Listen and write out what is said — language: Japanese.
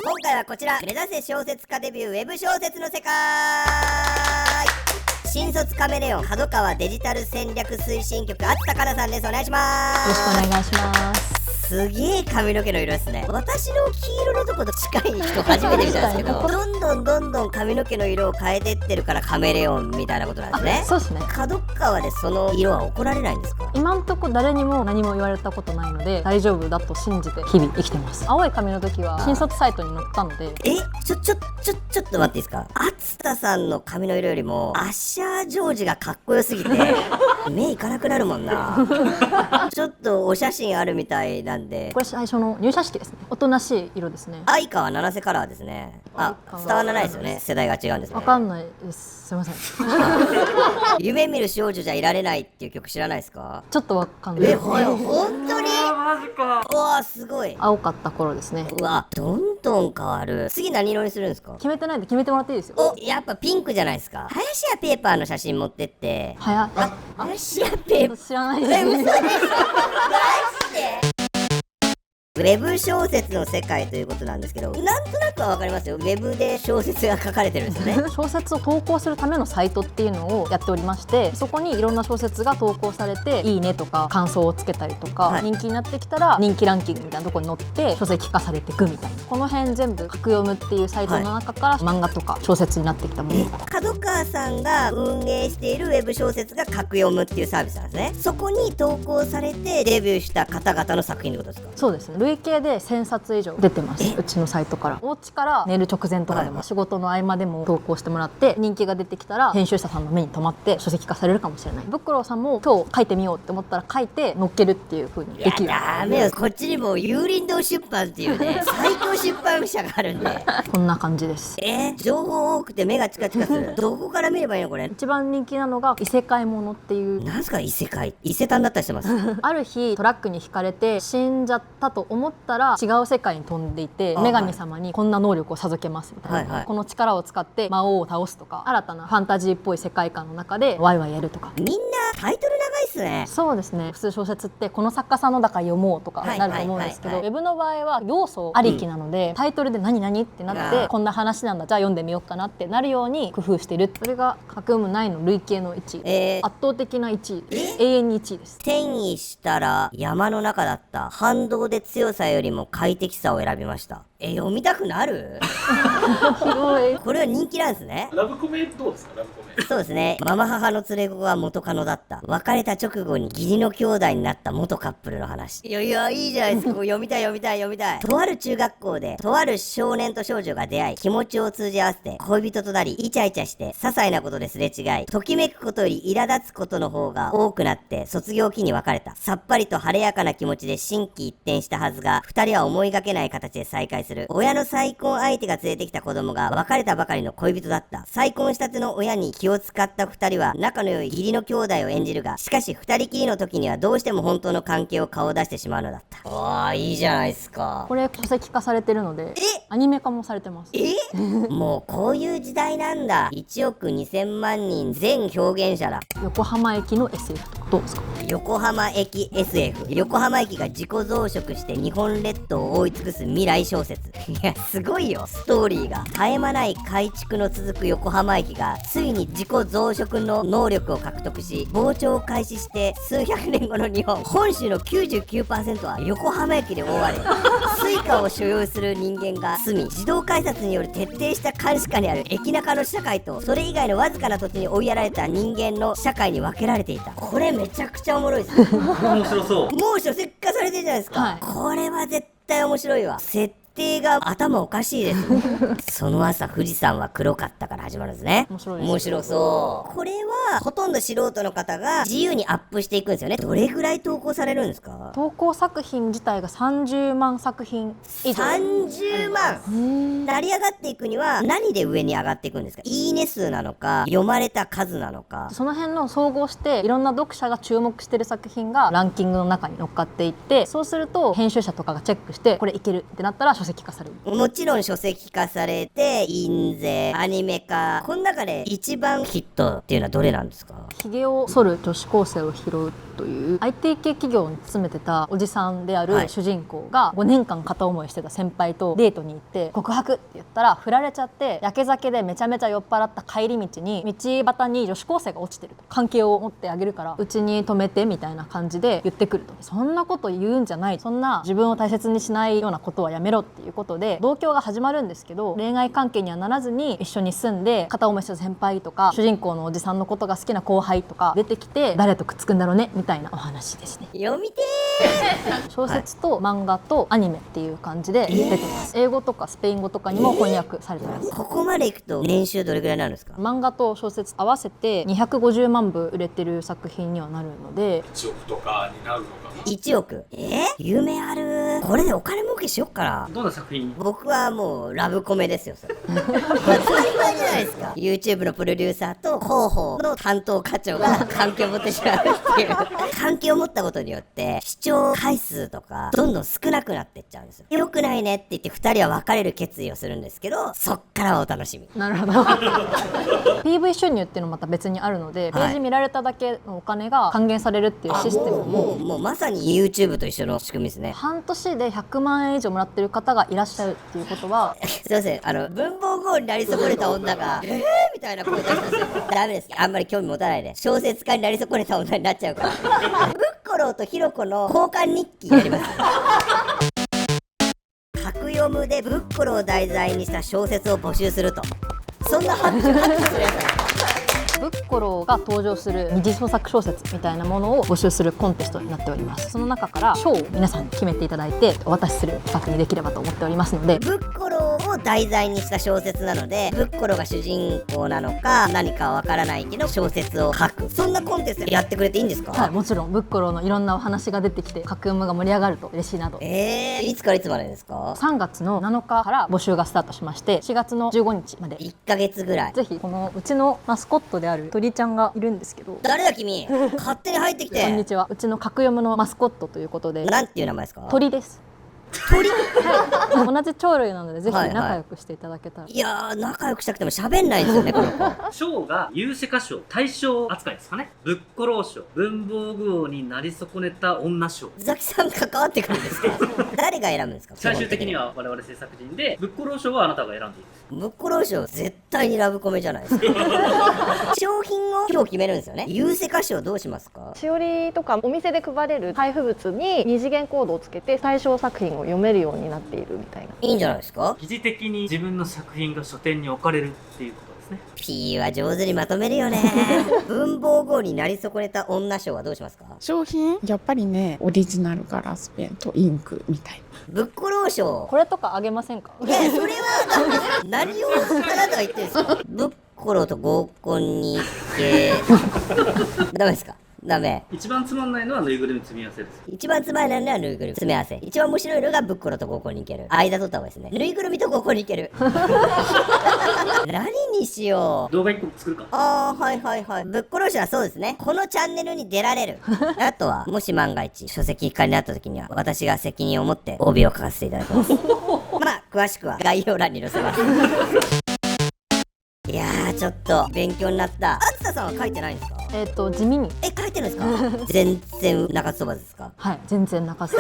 今回はこちら、目指せ小説家デビューウェブ小説の世界。新卒カメレオン角川デジタル戦略推進局あつたかなさんです。お願いします。よろしくお願いします。すげえ髪の毛の色ですね。私の黄色のとこと近い人初めて見たんですけどどんどん髪の毛の色を変えてってるからカメレオンみたいなことなんですね。そうですね。角川でその色は怒られないんですか？今んとこ誰にも何も言われたことないので大丈夫だと信じて日々生きてます。青い髪の時は新卒サイトに載ったので。ちょっと待っていいですか？あつたさんの髪の色よりもアッシャージョージがかっこよすぎて目いかなくなるもんなちょっとお写真あるみたいなんで、これ最初の入社式ですね。おとなしい色ですね。相川七瀬カラーですね。伝わらないですよね。世代が違うんですね。わかんないです。すいません夢見る少女じゃいられないっていう曲知らないですか？ちょっとわかんない。本当に？マジか。うわすごい。青かった頃ですね。うわどんどん変わる。次何色にするんですか？決めてないんで決めてもらっていいですよ。やっぱピンクじゃないですか。林家ペーパーの写真持ってって。林家ペーパー知らないです。嘘ですマジで？ウェブ小説の世界ということなんですけど、なんとなくはわかりますよ。ウェブで小説が書かれてるんですよね小説を投稿するためのサイトっていうのをやっておりまして、そこにいろんな小説が投稿されていいねとか感想をつけたりとか、人気になってきたら人気ランキングみたいなところに載って書籍化されていくみたいな、この辺全部格読むっていうサイトの中から漫画とか小説になってきたもの。角川さんが運営しているウェブ小説が格読むっていうサービスなんですね。そこに投稿されてデビューした方々の作品ってことですか？そうですね。累計で1000冊以上出てます。うちのサイトから。お家から寝る直前とかでも仕事の合間でも投稿してもらって、人気が出てきたら編集者さんの目に留まって書籍化されるかもしれない。ブクロウさんも今日書いてみようって思ったら書いて載っけるっていう風にできる。ダメよ。こっちにも有林堂出版っていうね最高出版社があるんでこんな感じです。情報多くて目がチカチカするどこから見ればいいのこれ？一番人気なのが異世界ものっていう。なんすか異世界？伊勢丹だったりしてますある日トラックにひかれて死んじゃったと思ったら違う世界に飛んでいて、女神様にこんな能力を授けますみたいな、この力を使って魔王を倒すとか、新たなファンタジーっぽい世界観の中でワイワイやるとか。みんなタイトル長いっすね。そうですね。普通小説ってこの作家さんのだから読もうとかなると思うんですけど、ウェブの場合は要素ありきなので、タイトルで何々ってなって、こんな話なんだ、じゃあ読んでみようかなってなるように工夫してる。それが格読むないの累計の1位、圧倒的な1位です。永遠に1位です。転移したら山の中だった。反動で強さよりも快適さを選びました。読みたくなるこれは人気なんですね。ラブコメどうですか？ラブコメ。そうですね。ママ母の連れ子が元カノだった。別れた直後に義理の兄弟になった元カップルの話。いやいいじゃないですか読みたい。とある中学校でとある少年と少女が出会い、気持ちを通じ合わせて恋人となり、イチャイチャして些細なことですれ違い、ときめくことより苛立つことの方が多くなって卒業期に別れた。さっぱりと晴れやかな気持ちで心機一転したはずが、二人は思いがけない形で再会する。親の再婚相手が連れてきた子供が別れたばかりの恋人だった。再婚したての親に気を使った二人は仲の良い義理の兄弟を演じるが、しかし二人きりの時にはどうしても本当の関係を顔を出してしまうのだった。いいじゃないですか。これ書籍化されてるので、アニメ化もされてます。もうこういう時代なんだ。1億2000万人全表現者だ。横浜駅の SF とかどうですか？横浜駅 SF。横浜駅が自己増殖して日本列島を覆い尽くす未来小説。いやすごいよ。ストーリーが絶え間ない改築の続く横浜駅がついに自己増殖の能力を獲得し、膨張を開始して数百年後の日本、本州の 99% は横浜駅で覆われ、スイカを所有する人間が住み、自動改札による徹底した監視下にある駅中の社会と、それ以外のわずかな土地に追いやられた人間の社会に分けられていた。これめちゃくちゃおもろいですね。面白そう。もう書籍化されてるじゃないですか、これは絶対面白いわ。設定が頭おかしいですその朝富士山は黒かったから始まるんですね。面白そう。これはほとんど素人の方が自由にアップしていくんですよね。どれぐらい投稿されるんですか？投稿作品自体が30万作品以上。30万成り上がっていくには何で上に上がっていくんですか？いいね数なのか読まれた数なのか、その辺の総合していろんな読者が注目してる作品がランキングの中に乗っかっていって、そうすると編集者とかがチェックしてこれいけるってなったら書籍化される。もちろん書籍化されて印税アニメ化、この中で一番ヒットっていうのはどれなんですか？ひげを剃る女子高生を拾うという IT 系企業に勤めてたおじさんである主人公が5年間片思いしてた先輩とデートに行って告白って言ったら振られちゃって、やけ酒でめちゃめちゃ酔っ払った帰り道に道端に女子高生が落ちてると、関係を持ってあげるからうちに泊めてみたいな感じで言ってくると、そんなこと言うんじゃない、そんな自分を大切にしないようなことはやめろっていうことで同居が始まるんですけど、恋愛関係にはならずに一緒に住んで片思いした先輩とか主人公のおじさんのことが好きな後輩とか出てきて誰とくっつくんだろうねみたいなお話ですね。読みて小説と漫画とアニメっていう感じで出てます。英語とかスペイン語とかにも翻訳されてます。ここまでいくと年収どれぐらいになるんですか？漫画と小説合わせて250万部売れてる作品にはなるので1億とかになるのかな。1億。夢ある。これでお金儲けしよっかな。どんな作品？僕はもうラブコメですよそれ。当たり前じゃないですか。 YouTube のプロデューサーと広報の担当課長が関係を持ってしまうっていう関係を持ったことによって視聴回数とかどんどん少なくなってっちゃうんですよ。良くないねって言って2人は別れる決意をするんですけど、そっからはお楽しみ。なるほどPV 収入っていうのもまた別にあるので、ページ見られただけのお金が還元されるっていうシステムももうまさに YouTube と一緒の仕組みですね。半年で100万円以上もらってる方がいらっしゃるっていうことはすいません、文房具王になり損ねた女がみたいな声出してる。ダメです。あんまり興味持たないで。小説家になり損ねた女になっちゃうから。ブッコローとヒロコの交換日記やります。格読むでブッコロを題材にした小説を募集すると。そんなハッチするやつ。ブッコロが登場する二次創作小説みたいなものを募集するコンテストになっております。その中から賞を皆さんに決めていただいてお渡しする企画にできればと思っておりますので、ブッコロを題材にした小説なので、ブッコロが主人公なのか何かわからないけど小説を書く、そんなコンテストやってくれていいんですか？はい、もちろんブッコロのいろんなお話が出てきて格読むが盛り上がると嬉しいなと。いつからいつまでですか3月の7日から募集がスタートしまして、4月の15日まで？1ヶ月ぐらい。ぜひこのうちのマスコットである鳥ちゃんがいるんですけど、誰だ君勝手に入ってきて。こんにちは。うちの格読むのマスコットということで、なんていう名前ですか？鳥です。鳥はい、同じ鳥類なのでぜひ仲良くしていただけたら。いやー、仲良くしたくても喋んないんですよねこの子。賞が有志歌賞大賞扱いですかね。ブッコロー賞、文房具王になり損ねた女賞。ザキさん関わってくるんですか？誰が選ぶんですか？最終的には我々制作陣で、ブッコロー賞はあなたが選んでいいです。ブッコロー賞絶対にラブコメじゃないですか。商品を今日決めるんですよね。有志歌賞どうしますか？しおりとかお店で配れる配布物に二次元コードをつけて対象作品を読めるようになっているみたいな。いいんじゃないですか？疑似的に自分の作品が書店に置かれるっていうことですね。 P は上手にまとめるよね。文房具王になり損ねた女賞はどうしますか？商品やっぱりね、オリジナルガラスペンとインクみたいな。ブッコロー賞。これとかあげませんか？いや、それは何をあなたが言ってるんですか？ブッコロと合コンに行ってダメですか？ダメ。一番つまんないのはぬいぐるみ積み合わせです。一番つまらないのはぬいぐるみ詰め合わせ。一番面白いのがブッコロと合コンに行ける。間取った方がいいですね。ぬいぐるみと合コンに行ける。何にしよう。動画1個作るか。はいはいはい。ぶっ殺しはそうですね。このチャンネルに出られる。あとは、もし万が一書籍化になった時には、私が責任を持って帯を書かせていただきます。まあ、詳しくは概要欄に載せます。いやー、ちょっと勉強になった。あつたさんは書いてないんですか？地味に。書いてるんですか？全然中津そばですか？はい、全然中洲。